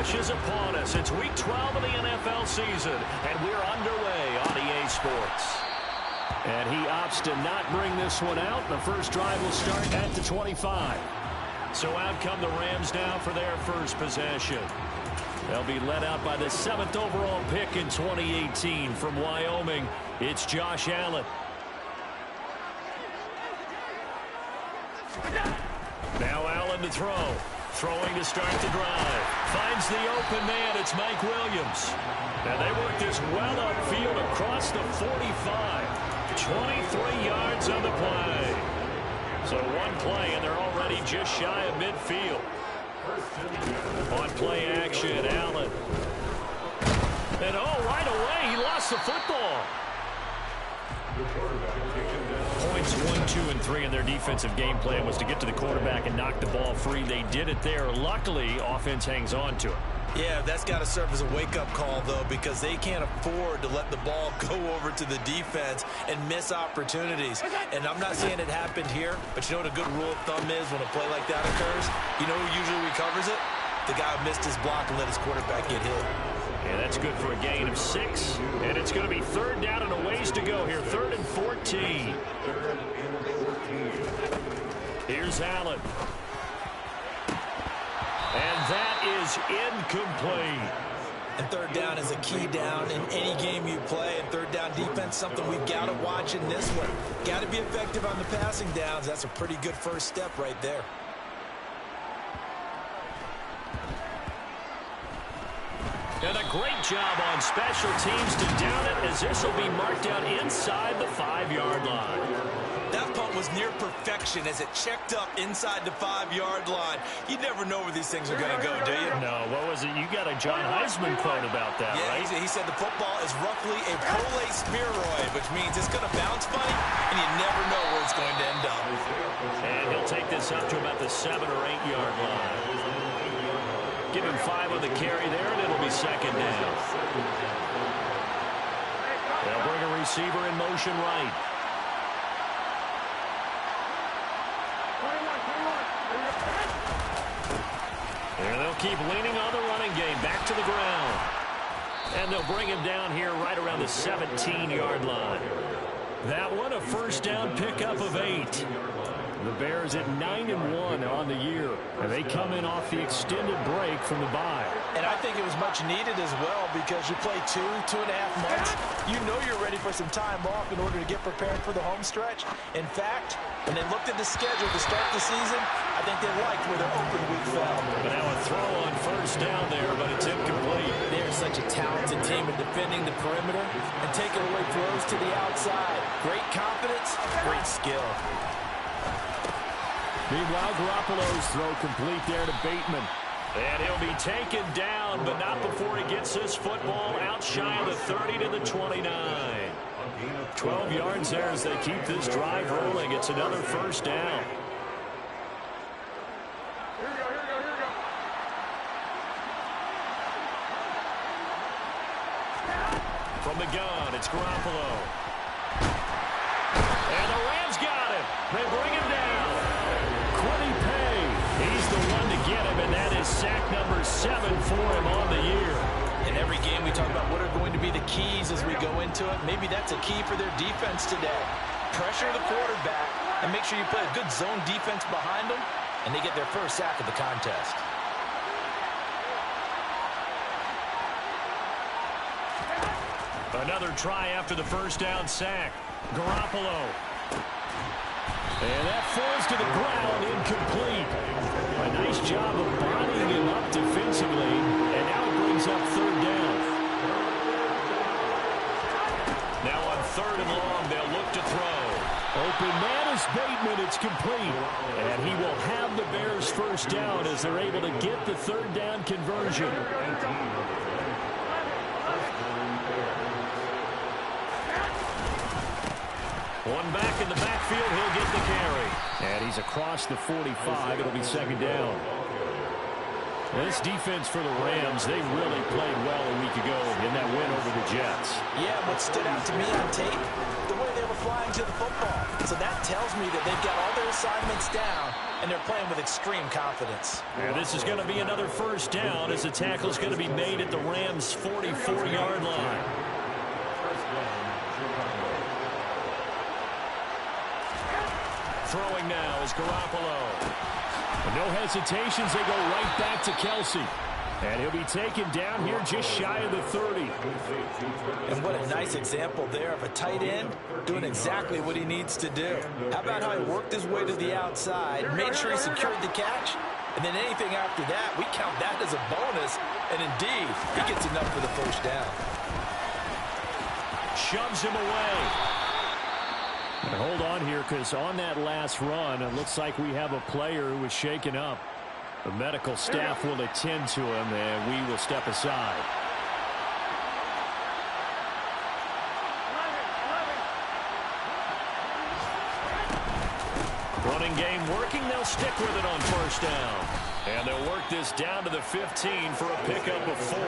rush is upon us. It's week 12 of the NFL season, and we're underway on EA Sports. And he opts to not bring this one out. The first drive will start at the 25. So out come the Rams now for their first possession. They'll be led out by the 7th overall pick in 2018 from Wyoming. It's Josh Allen. Now Allen to throw. Throwing to start the drive. Finds the open man. It's Mike Williams. Now they work this well upfield across the 45. 23 yards on the play. So one play, and they're already just shy of midfield. On play action, Allen. And right away, he lost the football. Points 1, 2, and 3 in their defensive game plan was to get to the quarterback and knock the ball free. They did it there. Luckily, offense hangs on to it. Yeah, that's got to serve as a wake-up call, though, because they can't afford to let the ball go over to the defense and miss opportunities. And I'm not saying it happened here, but you know what a good rule of thumb is when a play like that occurs? You know who usually recovers it? The guy who missed his block and let his quarterback get hit. Yeah, that's good for a gain of 6. And it's going to be 3rd down and a ways to go here. 3rd and 14. Here's Allen. And that is incomplete. And 3rd down is a key down in any game you play. And 3rd down defense, something we've got to watch in this one. Got to be effective on the passing downs. That's a pretty good first step right there. And a great job on special teams to down it, as this will be marked out inside the 5-yard line. That punt was near perfection as it checked up inside the 5-yard line. You never know where these things are going to go, do you? No, what was it? You got a John Heisman quote about that, yeah, right? He said the football is roughly a pole spheroid, which means it's going to bounce funny, and you never know where it's going to end up. And he'll take this up to about the 7- or 8-yard line. Give him 5 on the carry there, and it'll be 2nd down. They'll bring a receiver in motion right. And they'll keep leaning on the running game. Back to the ground. And they'll bring him down here right around the 17-yard line. That one a first down pickup of 8. The Bears at 9-1 on the year. And they come in off the extended break from the bye. And I think it was much needed as well because you play 2.5 months. You know you're ready for some time off in order to get prepared for the home stretch. In fact, when they looked at the schedule to start the season, I think they liked where their open week fell. But now a throw on first down there, but it's incomplete. They're such a talented team at defending the perimeter and taking away throws to the outside. Great confidence, great skill. Meanwhile, Garoppolo's throw complete there to Bateman. And he'll be taken down, but not before he gets this football out shy of the 30 to the 29. 12 yards there as they keep this drive rolling. It's another first down. From the gun, it's Garoppolo. And the Rams got him. They bring him down. He's the one to get him, and that is sack number 7 for him on the year. In every game, we talk about what are going to be the keys as we go into it. Maybe that's a key for their defense today. Pressure the quarterback and make sure you play a good zone defense behind them, and they get their first sack of the contest. Another try after the first down sack. Garoppolo. And that falls to the ground, incomplete. A nice job of bodying him up defensively, and now it brings up 3rd down. Now on 3rd and long, they'll look to throw. Open man is Bateman, it's complete. And he will have the Bears' first down as they're able to get the 3rd down conversion. One back in the backfield, he'll get the carry. And he's across the 45. It'll be 2nd down. This defense for the Rams, they really played well a week ago in that win over the Jets. Yeah, what stood out to me on tape, the way they were flying flying to the football. So that tells me that they've got all their assignments down, and they're playing with extreme confidence. And this is going to be another first down as the tackle is going to be made at the Rams' 44-yard line. Throwing now is Garoppolo. No hesitations, they go right back to Kelsey. And he'll be taken down here just shy of the 30. And what a nice example there of a tight end doing exactly what he needs to do. How about how he worked his way to the outside, made sure he secured the catch, and then anything after that, we count that as a bonus. And indeed, he gets enough for the first down. Shoves him away. And hold on here, because on that last run, it looks like we have a player who was shaken up. The medical staff will attend to him, and we will step aside. Running game working. They'll stick with it on first down. And they'll work this down to the 15 for a pickup of 4.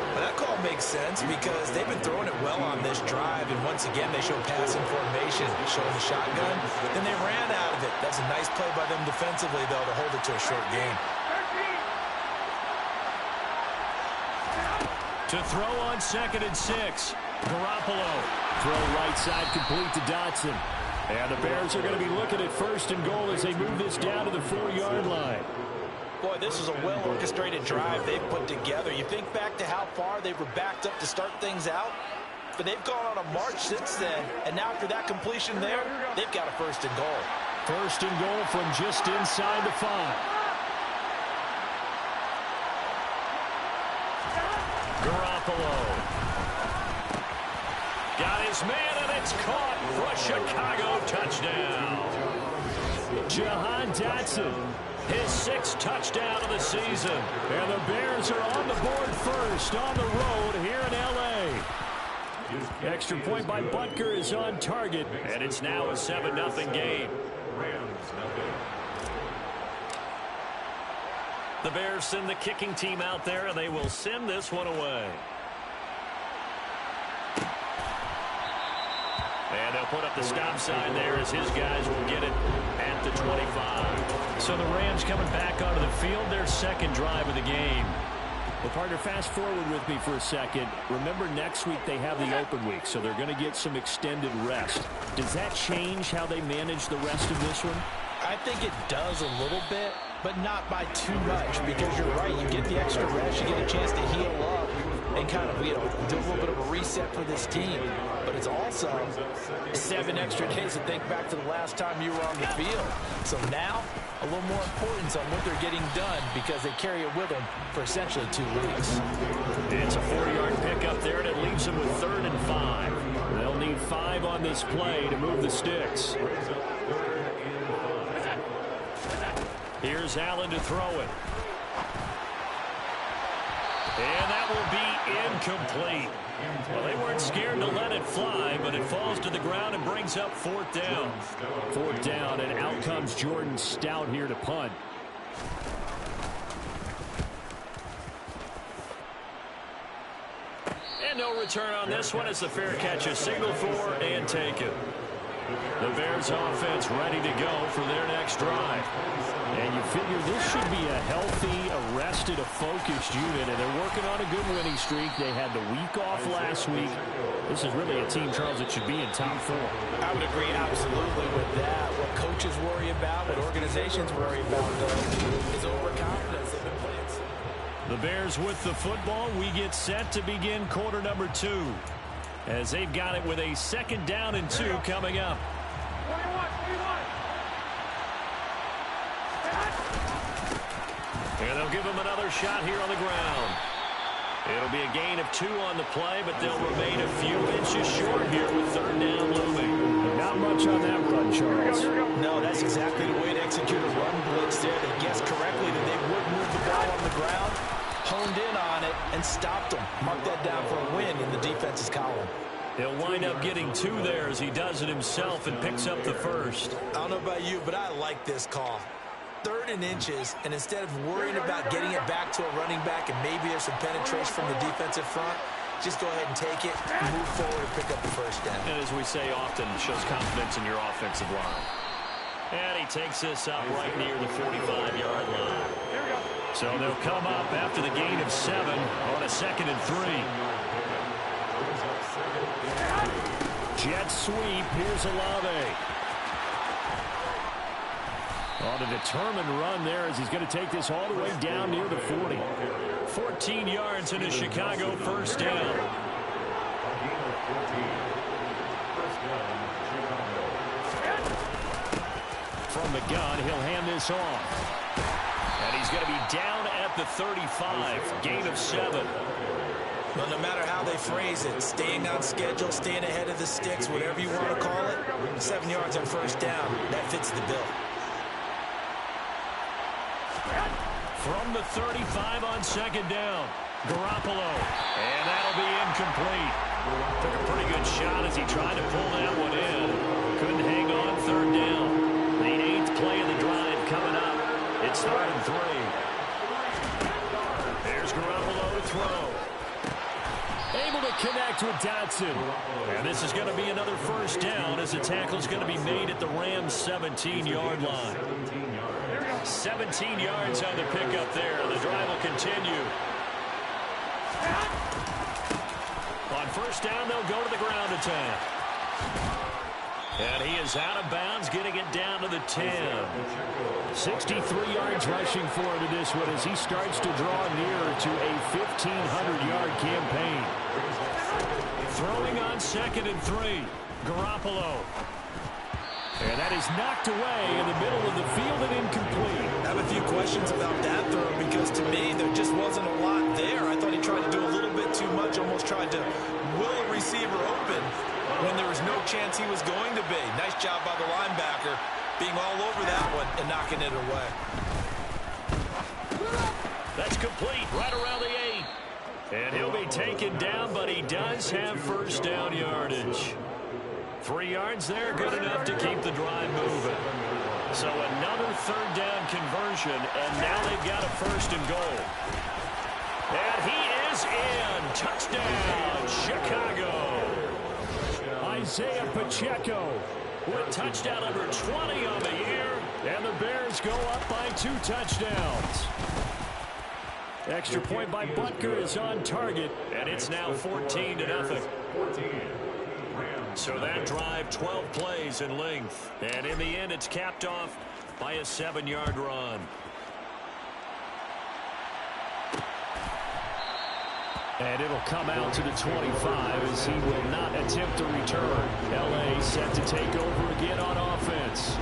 Well, that call makes sense because they've been throwing it well on this drive, and once again they show passing formation, showing the shotgun. Then they ran out of it. That's a nice play by them defensively, though, to hold it to a short gain. To throw on 2nd and 6. Garoppolo. Throw right side complete to Dotson. And the Bears are going to be looking at 1st and goal as they move this down to the 4-yard line. Boy, this is a well-orchestrated drive they've put together. You think back to how far they were backed up to start things out, but they've gone on a march since then, and now after that completion there, they've got a 1st and goal. 1st and goal from just inside the 5. Garoppolo. Got his man, and it's caught for a Chicago touchdown. Jahan Dotson, his 6th touchdown of the season. And the Bears are on the board first on the road here in L.A. Extra point by Butker is on target, and it's now a 7-0 game. The Bears send the kicking team out there, and they will send this one away. And they'll put up the stop sign there as his guys will get it at the 25. So the Rams coming back onto the field, their 2nd drive of the game. Well, partner, fast forward with me for a second. Remember, next week they have the open week, so they're going to get some extended rest. Does that change how they manage the rest of this one? I think it does a little bit, but not by too much, because you're right. You get the extra rest, you get a chance to heal up and kind of, do a little bit of a reset for this team. But it's also 7 extra days to think back to the last time you were on the field. So now, a little more importance on what they're getting done because they carry it with them for essentially 2 weeks. It's a 4-yard pickup there, and it leaves them with 3rd and 5. They'll need 5 on this play to move the sticks. Here's Allen to throw it. And that will be incomplete. Well, they weren't scared to let it fly, but it falls to the ground and brings up 4th down. 4th down, and out comes Jordan Stout here to punt. And no return on this one as the fair catch is signaled for and taken. The Bears offense ready to go for their next drive. And you figure this should be a healthy, arrested, a focused unit, and they're working on a good winning streak. They had the week off last week. This is really a team, Charles, that should be in top 4. I would agree absolutely with that. What coaches worry about, what organizations worry about, though, is overconfidence. They've been playing. The Bears with the football. We get set to begin quarter number 2. As they've got it with a 2nd down and 2 coming up. And they'll give him another shot here on the ground. It'll be a gain of 2 on the play, but they'll remain a few inches short here with 3rd down looming. Not much on that run, Charles. No, that's exactly the way to execute a run blitz there. They guessed correctly that they would move the ball on the ground, honed in on it, and stopped them. Mark that down for a win in the defense's column. He'll wind up getting 2 there as he does it himself and picks up the 1st. I don't know about you, but I like this call. 3rd and inches, and instead of worrying about getting it back to a running back and maybe there's some penetration from the defensive front, just go ahead and take it, move forward, and pick up the first down. And as we say often, shows confidence in your offensive line. And he takes this up right near the 45-yard line. So they'll come up after the gain of 7 on a 2nd and 3. Jet sweep. Here's Olave. On a determined run there as he's going to take this all the way down near the 40. 14 yards in a Chicago first down. From the gun, he'll hand this off. And he's going to be down at the 35. Gain of 7. Well, no matter how they phrase it, staying on schedule, staying ahead of the sticks, whatever you want to call it, 7 yards on first down, that fits the bill. From the 35 on 2nd down, Garoppolo. And that'll be incomplete. Took a pretty good shot as he tried to pull that one in. Couldn't hang on 3rd down. The 8th play of the drive coming up. It's 3rd and 3. There's Garoppolo to throw. Able to connect with Dotson. And this is going to be another first down as the tackle's going to be made at the Rams' 17-yard line. 17 yards on the pickup there. The drive will continue. On first down, they'll go to the ground attack. And he is out of bounds, getting it down to the 10. 63 yards rushing for him in this one as he starts to draw nearer to a 1,500-yard campaign. Throwing on 2nd and 3. Garoppolo. And that is knocked away in the middle of the field and incomplete. I have a few questions about that throw because to me there just wasn't a lot there. I thought he tried to do a little bit too much, almost tried to will a receiver open when there was no chance he was going to be. Nice job by the linebacker being all over that one and knocking it away. That's complete right around the 8. And he'll be taken down, but he does have first down yardage. 3 yards there, good enough to keep the drive moving. So another 3rd down conversion, and now they've got a 1st and goal. And he is in. Touchdown, Chicago. Isaiah Pacheco with touchdown number 20 on the year, and the Bears go up by 2 touchdowns. Extra point by Butker is on target, and it's now 14-0. So that drive, 12 plays in length. And in the end, it's capped off by a 7-yard run. And it'll come out to the 25 as he will not attempt to return. L.A. set to take over again on offense.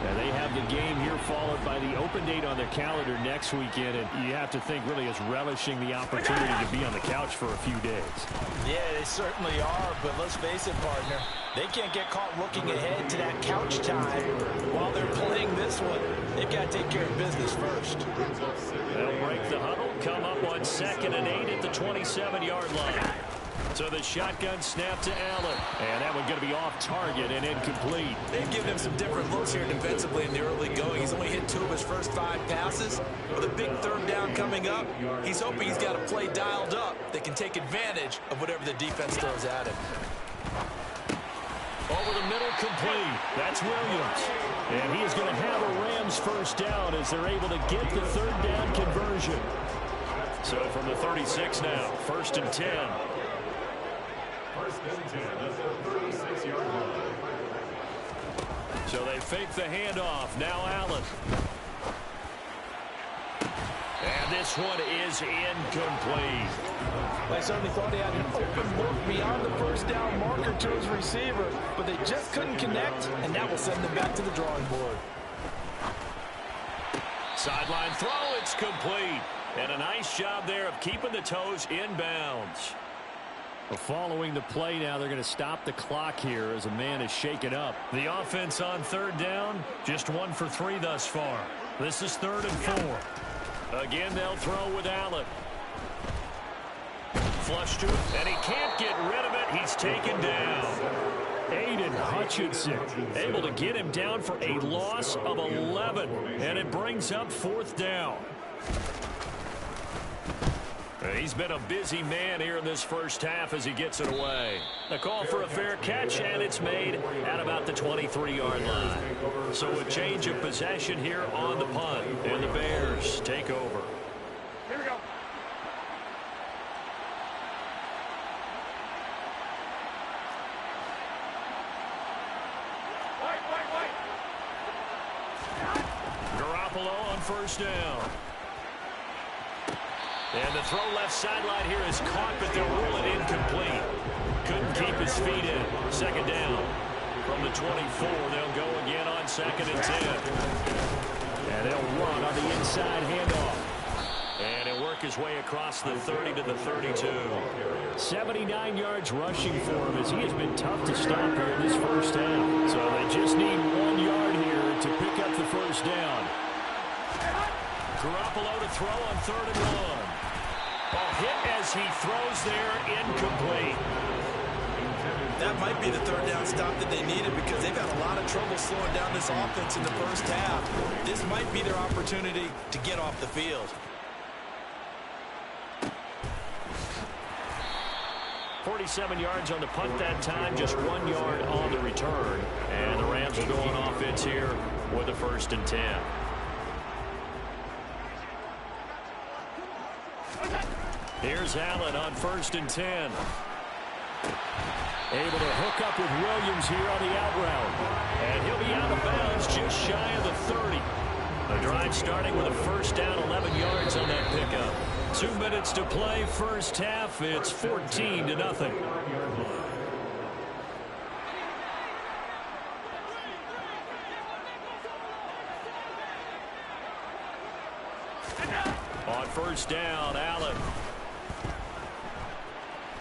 And they have the game here followed by the open date on their calendar next weekend. And you have to think really is relishing the opportunity to be on the couch for a few days. Yeah, they certainly are. But let's face it, partner, they can't get caught looking ahead to that couch time while they're playing this one. They've got to take care of business first. They'll break the huddle, come up on 2nd and 8 at the 27-yard line. So the shotgun snap to Allen. And that one going to be off target and incomplete. They've given him some different looks here defensively in the early going. He's only hit 2 of his first 5 passes. With a big 3rd down coming up, he's hoping he's got a play dialed up that can take advantage of whatever the defense throws at him. Over the middle, complete. That's Williams. And he is going to have a Rams first down as they're able to get the 3rd down conversion. So from the 36 now, 1st and 10. So they fake the handoff. Now Allen. And this one is incomplete. I certainly thought he had an open look beyond the first down marker to his receiver, but they just couldn't connect, and that will send them back to the drawing board. Sideline throw, it's complete. And a nice job there of keeping the toes in bounds. Well, following the play now, they're going to stop the clock here as a man is shaken up. The offense on 3rd down, just 1 for 3 thus far. This is 3rd and 4. Again, they'll throw with Allen. Flush to it, and he can't get rid of it. He's taken down. Aiden Hutchinson able to get him down for a loss of 11, and it brings up 4th down. He's been a busy man here in this first half as he gets it away. A call for a fair catch, and it's made at about the 23-yard line. So a change of possession here on the punt, and the Bears take over. Here we go. Garoppolo on first down. And the throw left sideline here is caught, but they'll rule it incomplete. Couldn't keep his feet in. Second down. From the 24, they'll go again on 2nd and 10. And they'll run on the inside handoff. And he'll work his way across the 30 to the 32. 79 yards rushing for him as he has been tough to stop here in this first half. So they just need 1 yard here to pick up the first down. Garoppolo to throw on 3rd and 1. Ball hit as he throws there, incomplete. That might be the 3rd down stop that they needed because they've had a lot of trouble slowing down this offense in the first half. This might be their opportunity to get off the field. 47 yards on the punt that time, just 1 yard on the return. And the Rams will go on offense here with a 1st and 10. Here's Allen on 1st and 10. Able to hook up with Williams here on the out route. And he'll be out of bounds just shy of the 30. The drive starting with a 1st down, 11 yards on that pickup. 2 minutes to play, first half. It's 14-0. On 1st down, Allen.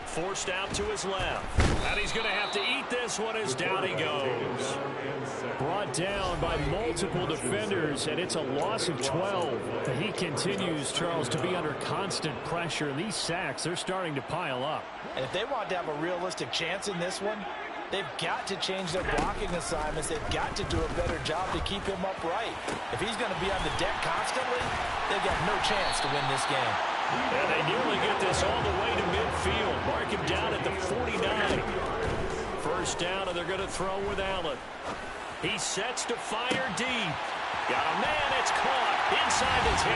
Forced out to his left. And he's going to have to eat this one as down he goes. Brought down by multiple defenders, and it's a loss of 12. He continues, Charles, to be under constant pressure. And these sacks, they're starting to pile up. And if they want to have a realistic chance in this one, they've got to change their blocking assignments. They've got to do a better job to keep him upright. If he's going to be on the deck constantly, they've got no chance to win this game. And they nearly get this all the way to midfield. Mark him down at the 49. 1st down, and they're going to throw with Allen. He sets to fire deep. Got a man, it's caught inside the 10.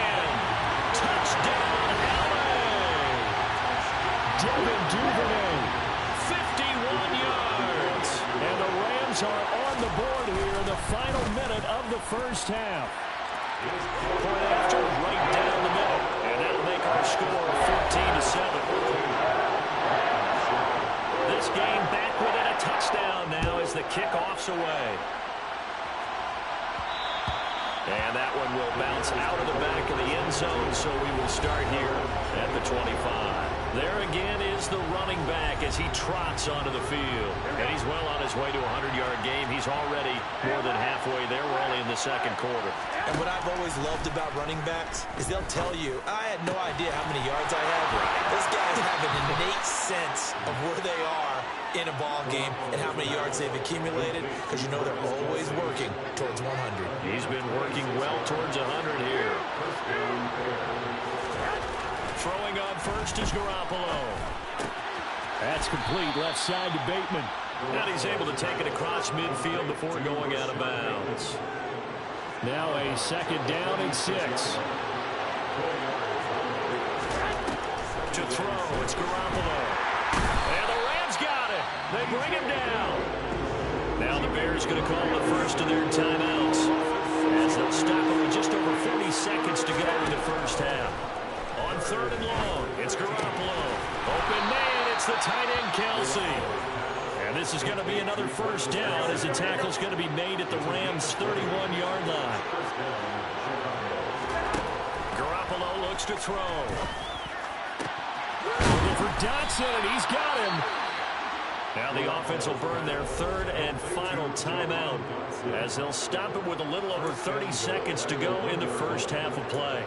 Touchdown, Allen! Devin Duvernay, 51 yards. And the Rams are on the board here in the final minute of the first half. Point after, right down the middle. And that'll make our score 14-7. This game back within a touchdown now as the kickoff's away. And that one will bounce out of the back of the end zone, so we will start here at the 25. There again is the running back as he trots onto the field. And he's well on his way to a 100-yard game. He's already more than halfway there. We're only in the 2nd quarter. And what I've always loved about running backs is they'll tell you, I had no idea how many yards I had. Those guys have an innate sense of where they are in a ball game and how many yards they've accumulated, because you know they're always working towards 100. He's been working well towards 100 here. Throwing on 1st is Garoppolo. That's complete, left side to Bateman. And he's able to take it across midfield before going out of bounds. Now a 2nd down and 6. To throw, it's Garoppolo. And the Rams got it. They bring him down. Now the Bears going to call the first of their timeouts, as they'll stop it with just over 40 seconds to go in the first half. On 3rd and long, it's Garoppolo. Open man, it's the tight end Kelsey. And this is going to be another 1st down as the tackle's going to be made at the Rams' 31-yard line. Garoppolo looks to throw. Looking for Dotson, and he's got him. Now the offense will burn their 3rd and final timeout as they'll stop it with a little over 30 seconds to go in the first half of play.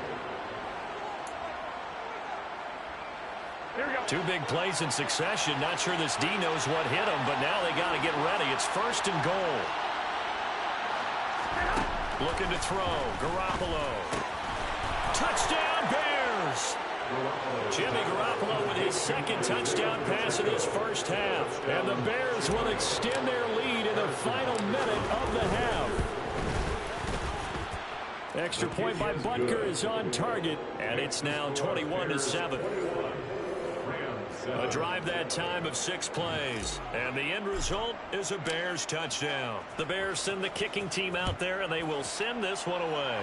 2 big plays in succession. Not sure this D knows what hit him, but now they got to get ready. It's 1st and goal. Looking to throw. Garoppolo. Touchdown, Bears! Jimmy Garoppolo with his second touchdown pass in his first half. And the Bears will extend their lead in the final minute of the half. Extra point by Butker is on target, and it's now 21-7. A drive that time of 6 plays, and the end result is a Bears touchdown. The Bears send the kicking team out there, and they will send this one away.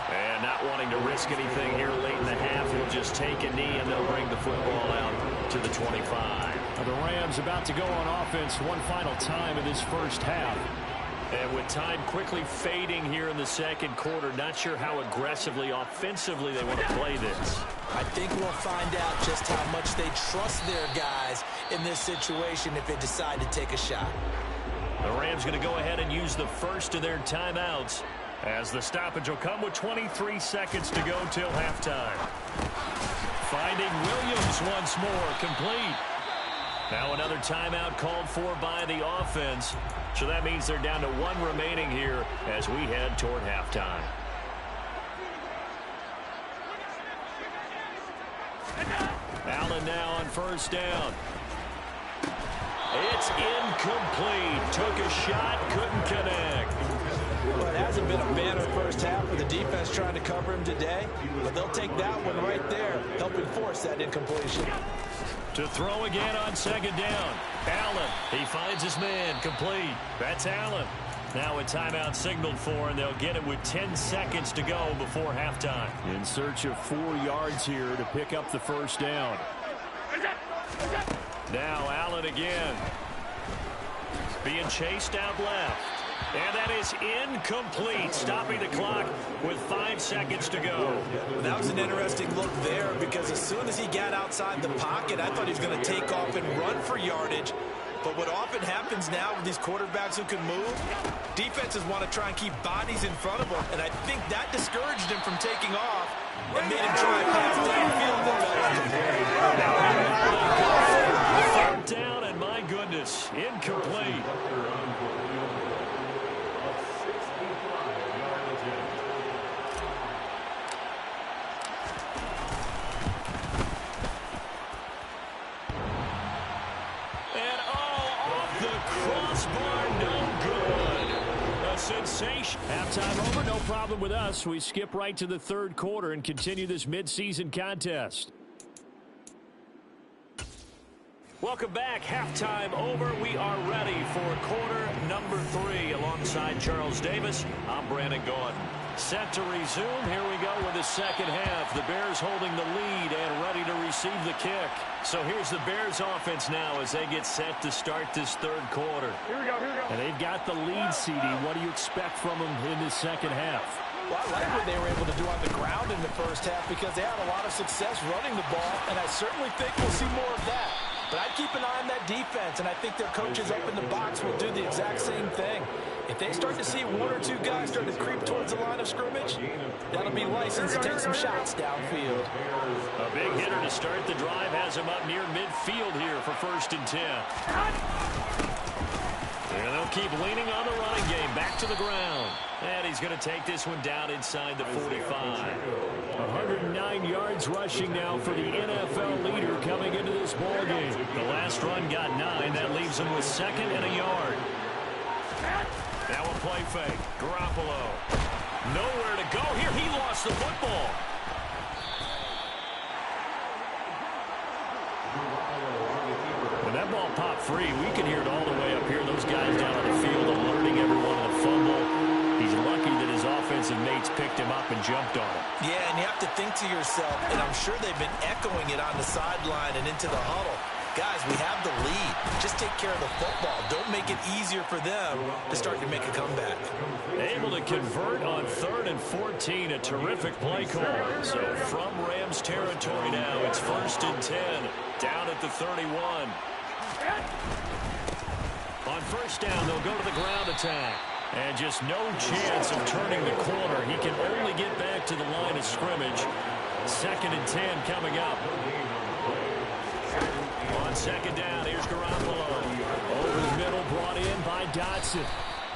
And not wanting to risk anything here late in the half, he'll just take a knee, and they'll bring the football out to the 25. The Rams about to go on offense one final time in this first half. And with time quickly fading here in the second quarter, not sure how aggressively, offensively they want to play this. I think we'll find out just how much they trust their guys in this situation if they decide to take a shot. The Rams going to go ahead and use the first of their timeouts, as the stoppage will come with 23 seconds to go till halftime. Finding Williams once more, complete. Now another timeout called for by the offense. So that means they're down to 1 remaining here as we head toward halftime. Allen now on first down. It's incomplete. Took a shot, couldn't connect. Well, it hasn't been a banner first half with the defense trying to cover him today, but they'll take that one right there, helping force that incompletion. To throw again on second down. Allen, he finds his man, complete. That's Allen. Now a timeout signaled for, and they'll get it with 10 seconds to go before halftime. In search of 4 yards here to pick up the first down. Now Allen again. Being chased out left. And that is incomplete, stopping the clock with 5 seconds to go. That was an interesting look there, because as soon as he got outside the pocket, I thought he was going to take off and run for yardage. But what often happens now with these quarterbacks who can move, defenses want to try and keep bodies in front of them, and I think that discouraged him from taking off and made him try and pass downfield. Third down, and my goodness, incomplete. Sensation. Halftime over, no problem with us. We skip right to the third quarter and continue this midseason contest. Welcome back. Halftime over. We are ready for quarter number 3 alongside Charles Davis. I'm Brandon Gordon. Set to resume. Here we go with the second half. The Bears holding the lead and ready to receive the kick. So here's the Bears offense now as they get set to start this third quarter. Here we go. And they've got the lead, CD. What do you expect from them in this second half? Well, I like what they were able to do on the ground in the first half, because they had a lot of success running the ball, and I certainly think we'll see more of that. But I'd keep an eye on that defense, and I think their coaches up in the box will do the exact same thing. If they start to see 1 or 2 guys start to creep towards the line of scrimmage, that'll be license to take some shots downfield. A big hitter to start the drive has him up near midfield here for 1st and 10. And they'll keep leaning on the running game. Back to the ground. And he's going to take this one down inside the 45. 109 yards rushing now for the NFL leader coming into this ballgame. The last run got 9. That leaves him with 2nd and a yard. Now a play fake. Garoppolo. Nowhere to go here. He lost the football. When that ball popped free, we can hear it all the way up here. Those guys down on the field alerting everyone of the fumble. He's lucky that his offensive mates picked him up and jumped on him. Yeah, and you have to think to yourself, and I'm sure they've been echoing it on the sideline and into the huddle. Guys, we have the lead. Just take care of the football. Don't make it easier for them to start to make a comeback. Able to convert on 3rd and 14. A terrific play call. So from Rams territory now, it's 1st and 10. Down at the 31. On 1st down, they'll go to the ground attack. And just no chance of turning the corner. He can only get back to the line of scrimmage. 2nd and 10 coming up. On 2nd down, here's Garoppolo. Over the middle, brought in by Dotson.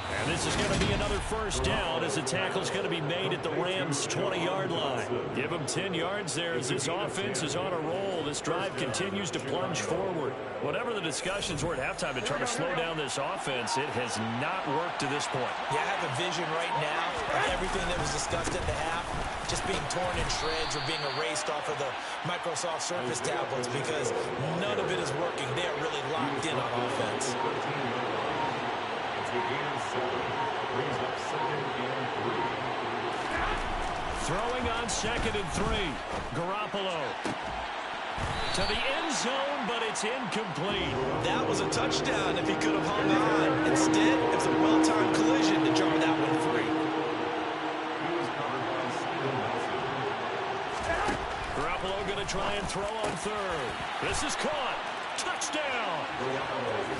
And this is going to be another first down as the tackle's going to be made at the Rams' 20-yard line. Give them 10 yards there as this offense is on a roll. This drive continues to plunge forward. Whatever the discussions were at halftime to try to slow down this offense, it has not worked to this point. Yeah, I have a vision right now of everything that was discussed at the half just being torn in shreds or being erased off of the Microsoft Surface tablets because none of it is working. They are really locked in on offense. Throwing on 2nd and 3. Garoppolo to the end zone, but it's incomplete. That was a touchdown if he could have hung on. Instead, it's a well-timed collision to jar that one free. Garoppolo going to try and throw on 3rd. This is caught. Touchdown!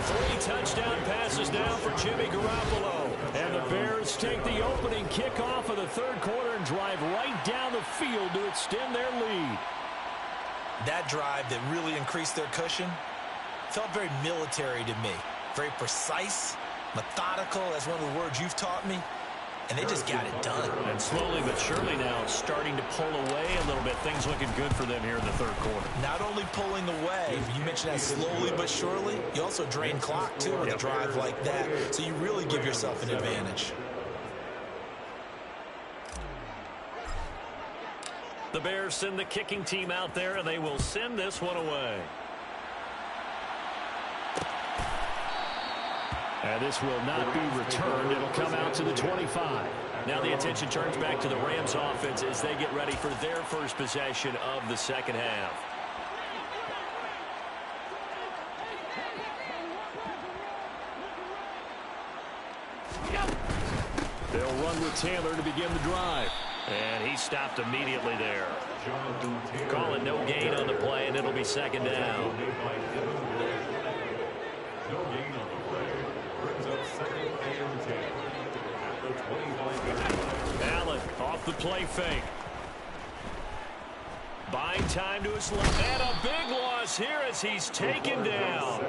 3 touchdown passes now for Jimmy Garoppolo. And the Bears take the opening kickoff of the 3rd quarter and drive right down the field to extend their lead. That drive that really increased their cushion felt very military to me. Very precise, methodical. That's one of the words you've taught me. And they just got it done. And slowly but surely now starting to pull away a little bit. Things looking good for them here in the 3rd quarter. Not only pulling away, you mentioned that slowly but surely, you also drain clock too with a drive like that. So you really give yourself an advantage. The Bears send the kicking team out there, and they will send this one away. And this will not be returned. It'll come out to the 25. Now the attention turns back to the Rams offense as they get ready for their first possession of the second half. They'll run with Taylor to begin the drive. And he stopped immediately there. Calling no gain on the play, and it'll be 2nd down. No gain on the play. Brings up 2nd and 10. At the 25. Allen off the play fake. Buying time to his left. And a big loss here as he's taken down.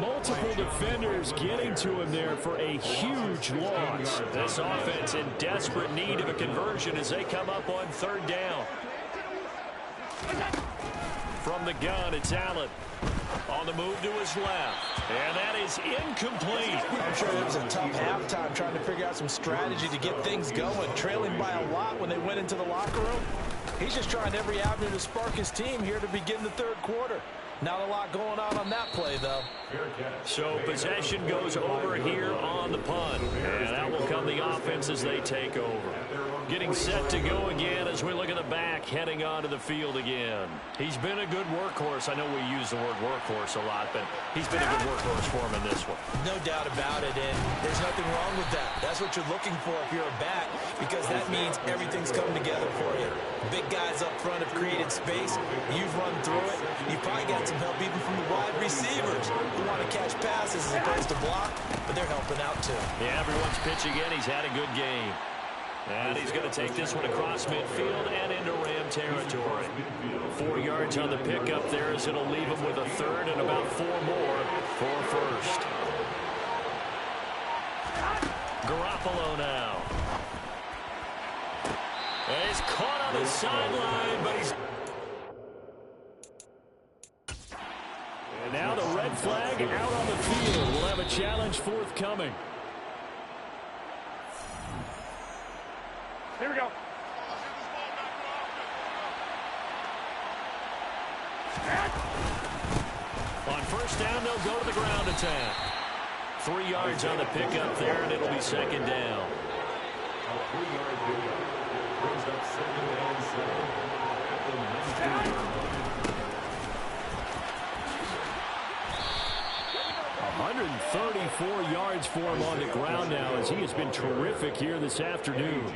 Multiple defenders getting to him there for a huge loss. This offense in desperate need of a conversion as they come up on 3rd down. From the gun, it's Allen. On the move to his left. And that is incomplete. I'm sure it was a tough halftime trying to figure out some strategy to get things going. Trailing by a lot when they went into the locker room. He's just trying every avenue to spark his team here to begin the 3rd quarter. Not a lot going on that play, though. So possession goes over here on the punt. And out will come the offense as they take over. Getting set to go again as we look at the back, heading onto the field again. He's been a good workhorse. I know we use the word workhorse a lot, but he's been a good workhorse for him in this one. No doubt about it, and there's nothing wrong with that. That's what you're looking for if you're a back, because that means everything's coming together for you. Big guys up front have created space. You've run through it. You've probably got some help even from the wide receivers who want to catch passes as opposed to block, but they're helping out too. Yeah, everyone's pitching in. He's had a good game. And he's going to take this one across midfield and into Ram territory. 4 yards on the pickup there as it'll leave him with a 3rd and about 4 more for 1st. Garoppolo now. And he's caught on the sideline, but he's... And now the red flag out on the field. We'll have a challenge forthcoming. Here we go. On 1st down, they'll go to the ground attack. 3 yards on the pickup there, and it'll be 2nd down. A 3-yard pickup. Brings up 2nd and 7. At the 19-yard line. 134 yards for him on the ground now as he has been terrific here this afternoon.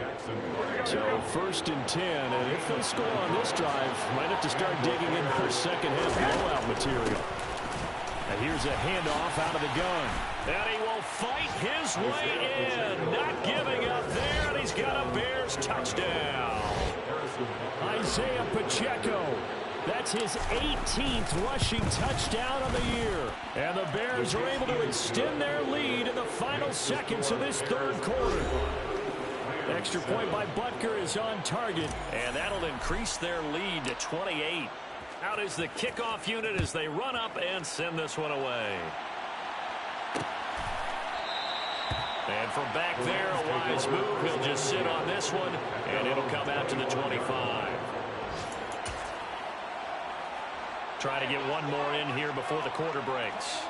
So 1st and 10, and if they score on this drive, might have to start digging in for second half blowout material. And here's a handoff out of the gun. And he will fight his way in. Not giving up there, and he's got a Bears touchdown. Isaiah Pacheco That's his 18th rushing touchdown on the year. And the Bears are able to extend their lead in the final seconds of this third quarter. Extra point by Butker is on target. And that'll increase their lead to 28. Out is the kickoff unit as they run up and send this one away. And from back there, a wise move. He'll just sit on this one, and it'll come out to the 25. Try to get one more in here before the quarter breaks.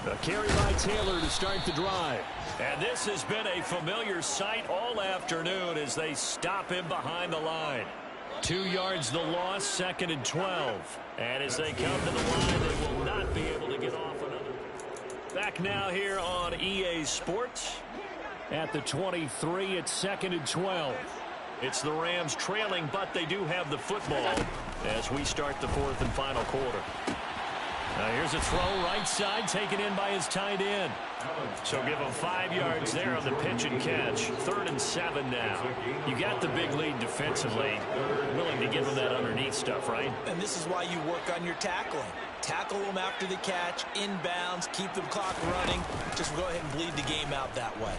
A carry by Taylor to start the drive. And this has been a familiar sight all afternoon as they stop him behind the line. 2 yards the loss, 2nd and 12. And as they come to the line, they will not be able to get off another. Back now here on EA Sports. At the 23, it's 2nd and 12. It's the Rams trailing, but they do have the football as we start the 4th and final quarter. Now here's a throw right side taken in by his tight end. So give him 5 yards there on the pitch and catch. 3rd and 7 now. You got the big lead defensively. Willing to give him that underneath stuff, right? And this is why you work on your tackling. Tackle them after the catch, inbounds, keep the clock running. Just go ahead and bleed the game out that way.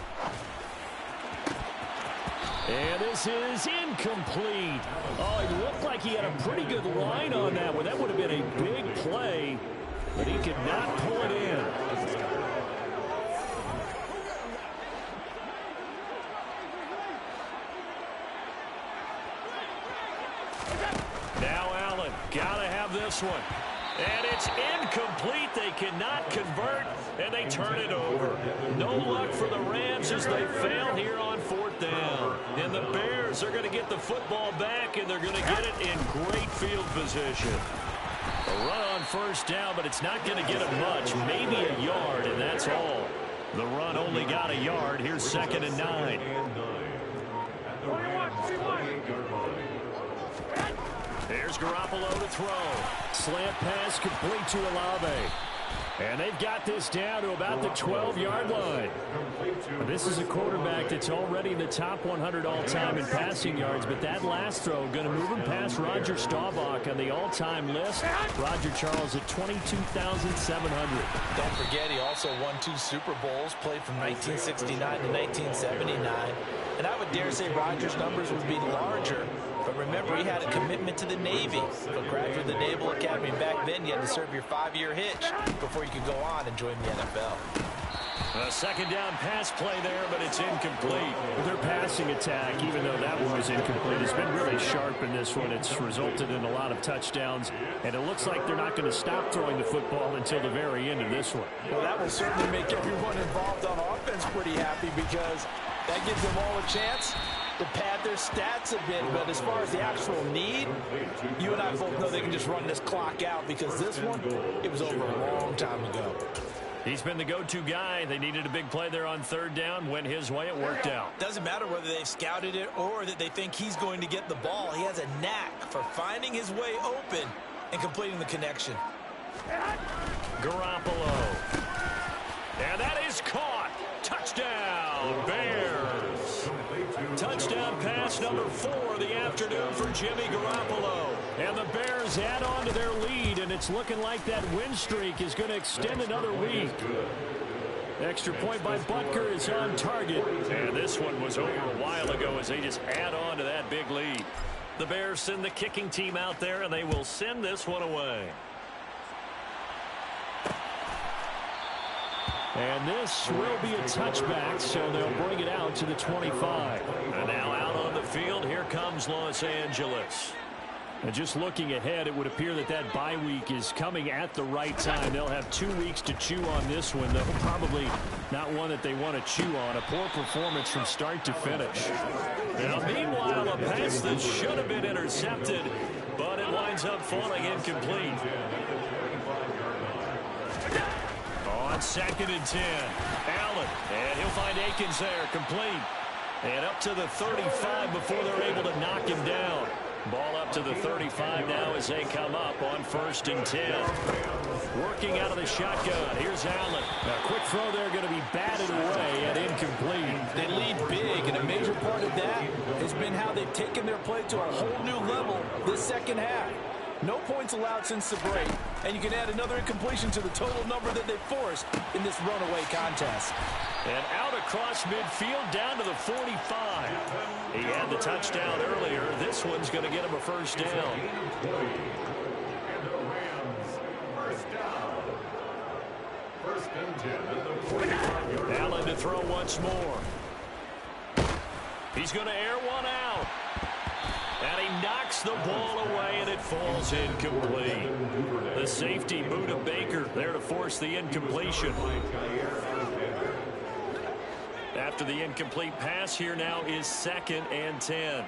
And this is incomplete. Oh, it looked like he had a pretty good line on that one. That would have been a big play, but he could not pull it in. Now Allen, gotta have this one. And it's incomplete. They cannot convert, and they turn it over. No luck for the Rams as they fail here on 4th down. And the Bears are going to get the football back, and they're going to get it in great field position. A run on 1st down, but it's not going to get them much. Maybe a yard, and that's all. The run only got a yard. Here's 2nd and 9. Here's Garoppolo to throw. Slant pass complete to Olave. And they've got this down to about the 12-yard line. This is a quarterback that's already in the top 100 all-time in passing yards, but that last throw going to move him past Roger Staubach on the all-time list. Roger Charles at 22,700. Don't forget, he also won 2 Super Bowls, played from 1969 to 1979. And I would dare say Roger's numbers would be larger. But remember, he had a commitment to the Navy. For graduate of the Naval Academy back then, you had to serve your 5-year hitch before you could go on and join the NFL. A 2nd down pass play there, but it's incomplete. Their passing attack, even though that one was incomplete, has been really sharp in this one. It's resulted in a lot of touchdowns, and it looks like they're not going to stop throwing the football until the very end of this one. Well, that will certainly make everyone involved on offense pretty happy because that gives them all a chance to pad their stats a bit. But as far as the actual need, you and I both know they can just run this clock out because this one, it was over a long time ago. He's been the go-to guy. They needed a big play there on 3rd down. Went his way. It worked out. Doesn't matter whether they've scouted it or that they think he's going to get the ball. He has a knack for finding his way open and completing the connection. Garoppolo. And that is caught. Touchdown, Bears. Touchdown pass number 4 of the afternoon for Jimmy Garoppolo. And the Bears add on to their lead, and it's looking like that win streak is going to extend another week. Extra point by Butker is on target. And this one was over a while ago as they just add on to that big lead. The Bears send the kicking team out there, and they will send this one away. And this will be a touchback, so they'll bring it out to the 25. And now out on the field, here comes Los Angeles. And just looking ahead, it would appear that that bye week is coming at the right time. They'll have 2 weeks to chew on this one, though probably not one that they want to chew on. A poor performance from start to finish. Now, meanwhile, a pass that should have been intercepted, but it winds up falling incomplete. On 2nd and 10, Allen, and he'll find Akins there, complete. And up to the 35 before they're able to knock him down. Ball up to the 35 now as they come up on 1st and 10. Working out of the shotgun. Here's Allen. A quick throw there going to be batted away and incomplete. They lead big, and a major part of that has been how they've taken their play to a whole new level this second half. No points allowed since the break, and you can add another incompletion to the total number that they've forced in this runaway contest. And out across midfield down to the 45. He had the touchdown earlier. This one's going to get him a first down. Allen to throw once more. He's going to air one out. And he knocks the ball away, and it falls incomplete. The safety, Buda Baker, there to force the incompletion. After the incomplete pass, here now is 2nd and 10.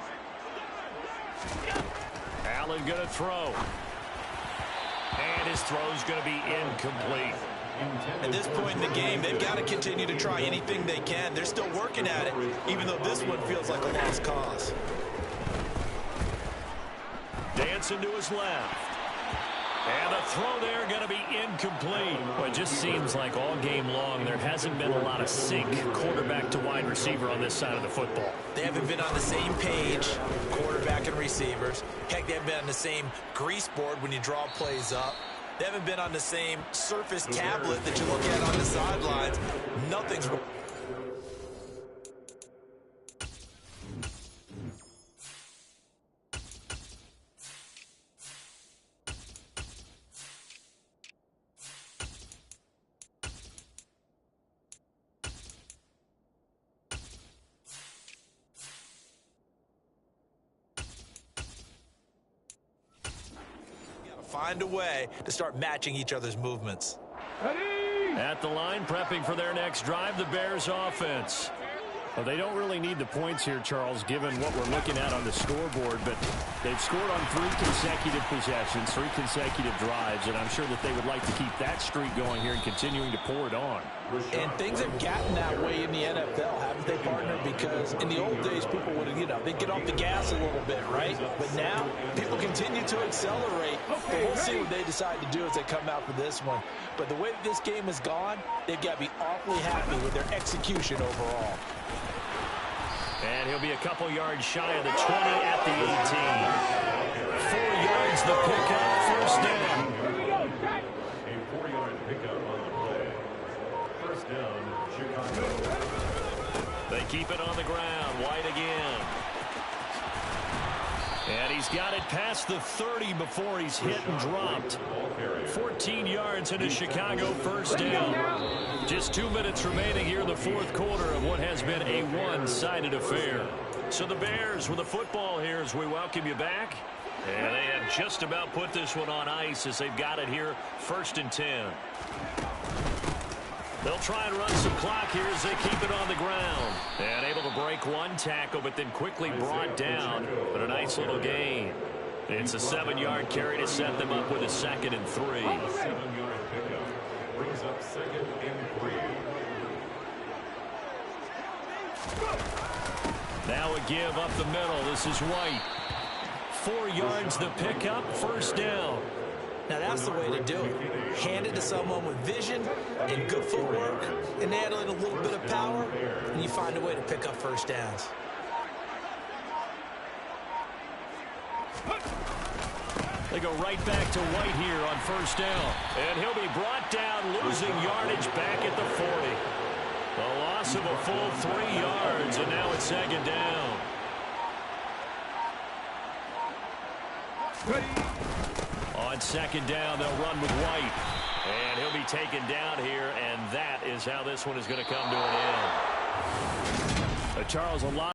Allen going to throw. And his throw's going to be incomplete. At this point in the game, they've got to continue to try anything they can. They're still working at it, even though this one feels like a lost cause. Dancing to his left. And a throw there going to be incomplete. Well, it just seems like all game long there hasn't been a lot of sync quarterback to wide receiver on this side of the football. They haven't been on the same page, quarterback and receivers. Heck, they haven't been on the same grease board when you draw plays up. They haven't been on the same Surface tablet that you look at on the sidelines. Nothing's... Find a way to start matching each other's movements. At the line, prepping for their next drive, the Bears offense. Well, they don't really need the points here, Charles, given what we're looking at on the scoreboard, but they've scored on 3 consecutive possessions, 3 consecutive drives, and I'm sure that they would like to keep that streak going here and continuing to pour it on. And things have gotten that way in the NFL, haven't they, partner? Because in the old days, people would, they'd get off the gas a little bit, right? But now, people continue to accelerate. But we'll see what they decide to do as they come out for this one. But the way that this game has gone, they've got to be awfully happy with their execution overall. And he'll be a couple yards shy of the 20 at the 18. 4 yards the pickup, first down. A 4-yard pickup on the play. First down, Chicago. They keep it on the ground. White again. And he's got it past the 30 before he's hit and dropped. 14 yards and a Chicago first down. Just 2 minutes remaining here in the fourth quarter of what has been a one-sided affair. So the Bears with the football here as we welcome you back. And they have just about put this one on ice as they've got it here, 1st and 10. They'll try and run some clock here as they keep it on the ground. And able to break one tackle, but then quickly brought down. But a nice little gain. It's a 7-yard carry to set them up with a 2nd and 3. 7-yard pickup brings up 2nd and 3. Now a give up the middle. This is White. 4 yards the pickup, first down. Now that's the way to do it. Hand it to someone with vision and good footwork, and add in a little bit of power, and you find a way to pick up first downs. They go right back to White here on first down. And he'll be brought down, losing yardage back at the 40. A loss of a full 3 yards, and now it's 2nd down. On 2nd down, they'll run with White. And he'll be taken down here, and that is how this one is going to come to an end. Charles, a lot